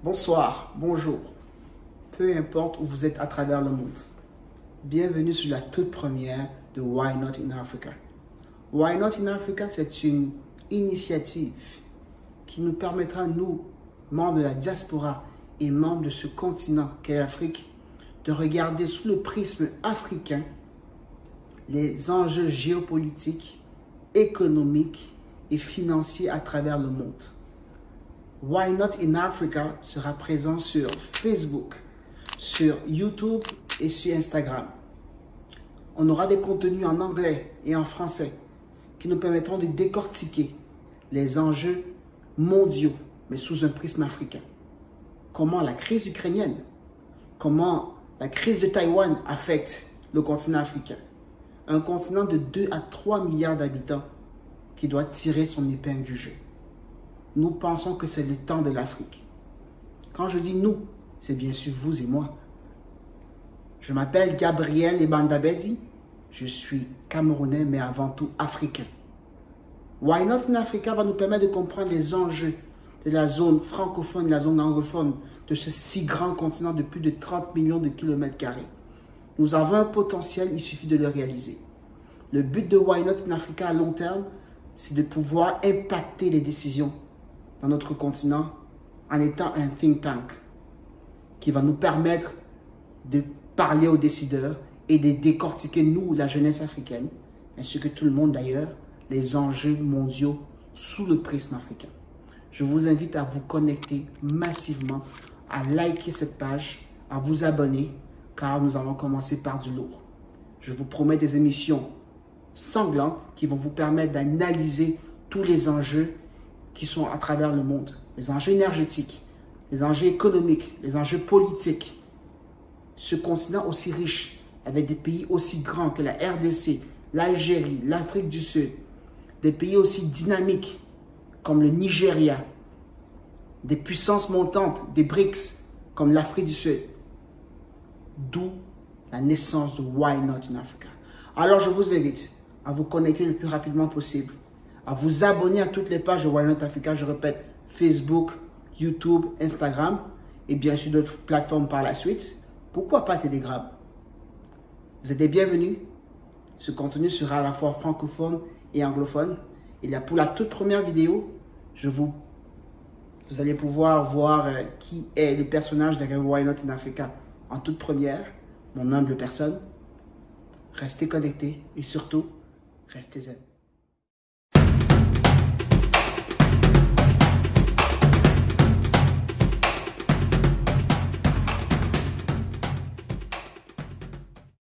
Bonsoir, bonjour, peu importe où vous êtes à travers le monde. Bienvenue sur la toute première de Why Not in Africa. Why Not in Africa, c'est une initiative qui nous permettra, nous, membres de la diaspora et membres de ce continent qu'est l'Afrique, de regarder sous le prisme africain les enjeux géopolitiques, économiques et financiers à travers le monde. Why Not in Africa sera présent sur Facebook, sur YouTube et sur Instagram. On aura des contenus en anglais et en français qui nous permettront de décortiquer les enjeux mondiaux, mais sous un prisme africain. Comment la crise ukrainienne, comment la crise de Taïwan affecte le continent africain. Un continent de 2 à 3 milliards d'habitants qui doit tirer son épingle du jeu. Nous pensons que c'est le temps de l'Afrique. Quand je dis nous, c'est bien sûr vous et moi. Je m'appelle Gabriel Ebandabedi. Je suis Camerounais, mais avant tout africain. Why Not in Africa va nous permettre de comprendre les enjeux de la zone francophone et la zone anglophone de ce si grand continent de plus de 30 millions de kilomètres carrés. Nous avons un potentiel, il suffit de le réaliser. Le but de Why Not in Africa à long terme, c'est de pouvoir impacter les décisions dans notre continent en étant un think tank qui va nous permettre de parler aux décideurs et de décortiquer, nous, la jeunesse africaine, ainsi que tout le monde d'ailleurs, les enjeux mondiaux sous le prisme africain. Je vous invite à vous connecter massivement, à liker cette page, à vous abonner, car nous allons commencer par du lourd. Je vous promets des émissions sanglantes qui vont vous permettre d'analyser tous les enjeux qui sont à travers le monde. Les enjeux énergétiques, les enjeux économiques, les enjeux politiques. Ce continent aussi riche, avec des pays aussi grands que la RDC, l'Algérie, l'Afrique du Sud, des pays aussi dynamiques comme le Nigeria, des puissances montantes, des BRICS comme l'Afrique du Sud. D'où la naissance de Why Not in Africa. Alors je vous invite à vous connecter le plus rapidement possible, à vous abonner à toutes les pages de Why Not Africa, je répète, Facebook, YouTube, Instagram et bien sûr d'autres plateformes par la suite. Pourquoi pas Telegram? Vous êtes les bienvenus. Ce contenu sera à la fois francophone et anglophone. Et là, pour la toute première vidéo, vous allez pouvoir voir qui est le personnage derrière Why Not in Africa en toute première, mon humble personne. Restez connectés et surtout, restez zen.